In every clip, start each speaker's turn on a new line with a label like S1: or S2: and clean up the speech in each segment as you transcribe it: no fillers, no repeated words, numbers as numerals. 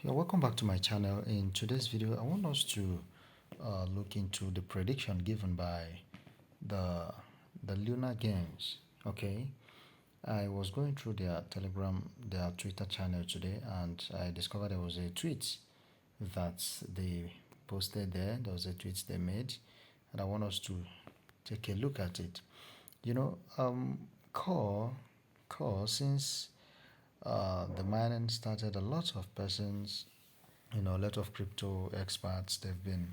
S1: Yeah, welcome back to my channel. In today's video, I want us to look into the prediction given by the Lunagens. Okay, I was going through their their Twitter channel today, and I discovered there was a tweet that they posted there. There was a tweet they made, and I want us to take a look at it. You know, core since the mining started, a lot of persons, a lot of crypto experts, they've been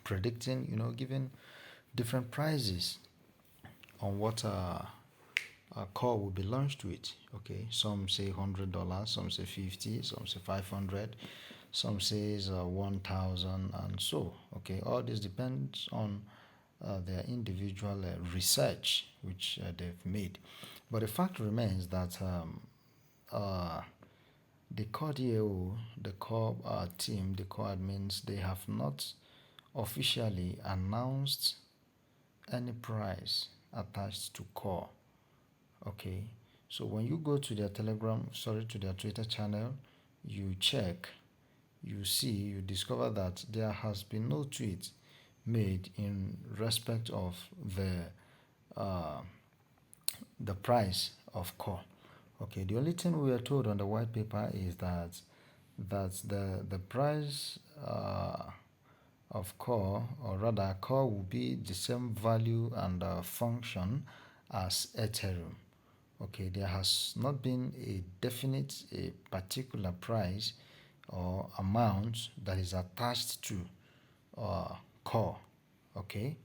S1: predicting, giving different prices on what a core will be launched with. Okay, some say $100, some say 50, some say 500, some says 1,000, and so. Okay, all this depends on their individual research which they've made. But the fact remains that uh, the core DAO, the core team, the core admins, they have not officially announced any price attached to core. Okay, so when you go to their to their Twitter channel, you check, you discover that there has been no tweet made in respect of uh, the price of core. Okay, the only thing we are told on the white paper is that the price of core, or rather core, will be the same value and function as Ethereum. Okay, there has not been a particular price or amount that is attached to core. Okay,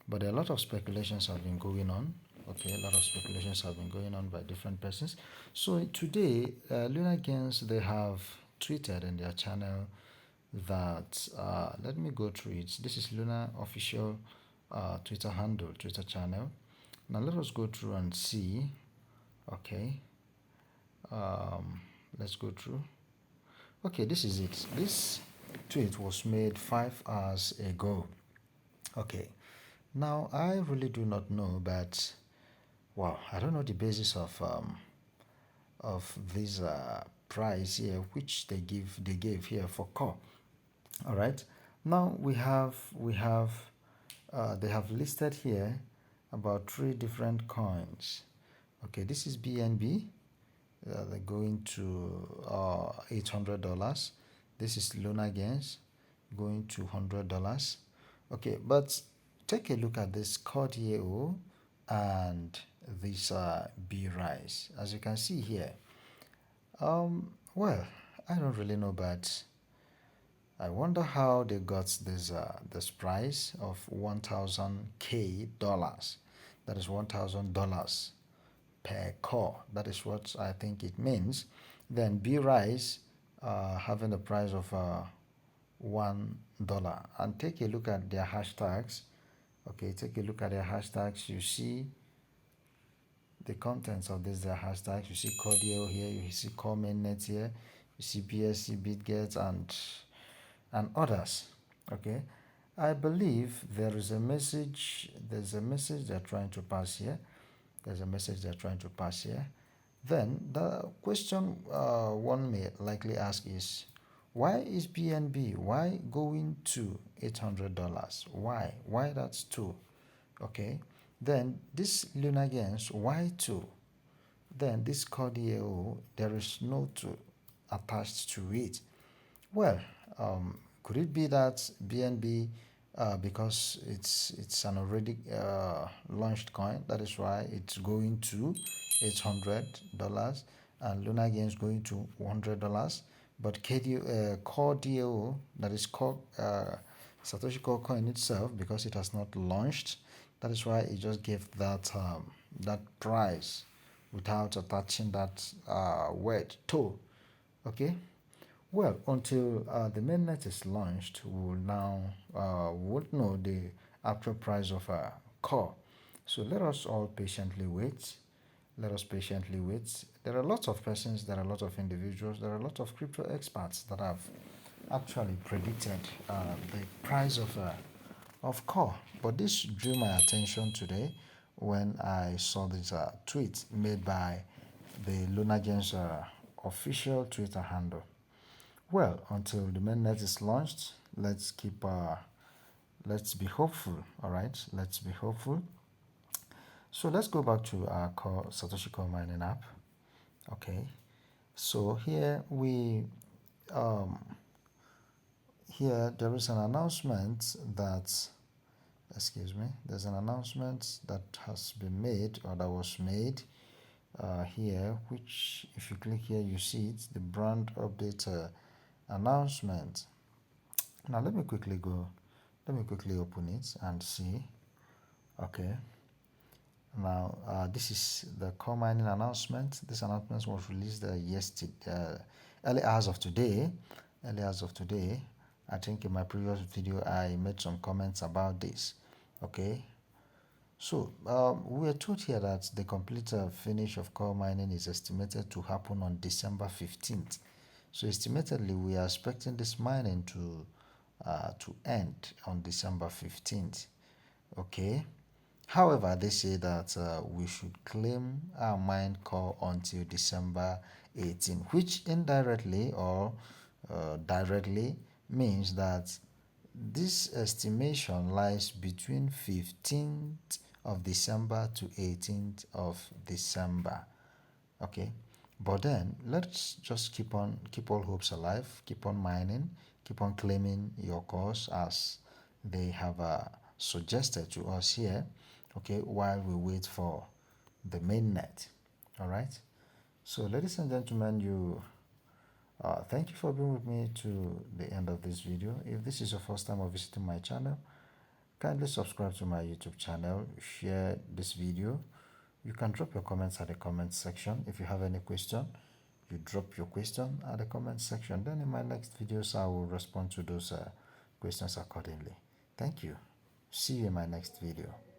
S1: but a lot of speculations have been going on. Okay, a lot of speculations have been going on by different persons. So today, Lunagens, they have tweeted in their channel that let me go through it. This is Luna official Twitter handle, Twitter channel. Now let us go through and see. Okay, let's go through. Okay, this is it. This tweet was made 5 hours ago. Okay, now I really do not know, but wow, I don't know the basis of this price here which they gave here for core. All right, now we have they have listed here about 3 different coins. Okay, this is BNB. They're going to $800. This is Lunagens, going to $100. Okay, but take a look at this Cordio and this B Rise. As you can see here, well, I don't really know, but I wonder how they got this price of 1,000 dollars. That is $1,000 per core. That is what I think it means. Then B Rise having a price of $1. And take a look at their hashtags. Okay, take a look at their hashtags. You see the contents of their hashtags. You see Cordial here, you see Core Mainnet here, you see BSC, BitGet, and others. Okay, I believe there's a message they're trying to pass here. There's a message they're trying to pass here. Then the question one may likely ask is, why is BNB, why going to $800? Why that's 2? Okay, then this Lunagens, why 2? Then this Cordio, there is no 2 attached to it. Well, could it be that BNB, because it's an already launched coin, that is why it's going to $800, and Luna Games going to $100, but Core DAO, that is Core Satoshicore coin itself, because it has not launched, that is why it just gave that that price without attaching that word to. Okay. Well, until the mainnet is launched, we will now won't know the actual price of a core. So let us all patiently wait. Let us patiently wait. There are lots of persons, there are a lot of individuals, there are a lot of crypto experts that have actually predicted the price of core. But this drew my attention today when I saw this tweet made by the Lunagens official Twitter handle. Well, until the mainnet is launched, let's be hopeful. All right, let's be hopeful. So let's go back to our core Satoshi Core mining app. Okay, so um, here there is an announcement that, excuse me, there's an announcement that has been made, or that was made here, which if you click here you see it, the brand update announcement. Now let me quickly open it and see. Okay, now this is the core mining announcement. This announcement was released yesterday, early hours of today. Early hours of today. I think in my previous video I made some comments about this. Okay, so we are told here that the complete finish of core mining is estimated to happen on December 15th. So estimatedly we are expecting this mining to end on December 15th. Okay. However, they say that we should claim our mine core until December 18th, which indirectly or directly means that this estimation lies between 15th of December to 18th of December. Okay, but then let's just keep all hopes alive, keep on mining, keep on claiming your cause as they have suggested to us here. Okay, while we wait for the mainnet. All right, so ladies and gentlemen, thank you for being with me to the end of this video. If this is your first time of visiting my channel, kindly subscribe to my YouTube channel, share this video. You can drop your comments at the comment section. If you have any question, you drop your question at the comment section. Then in my next videos, I will respond to those questions accordingly. Thank you. See you in my next video.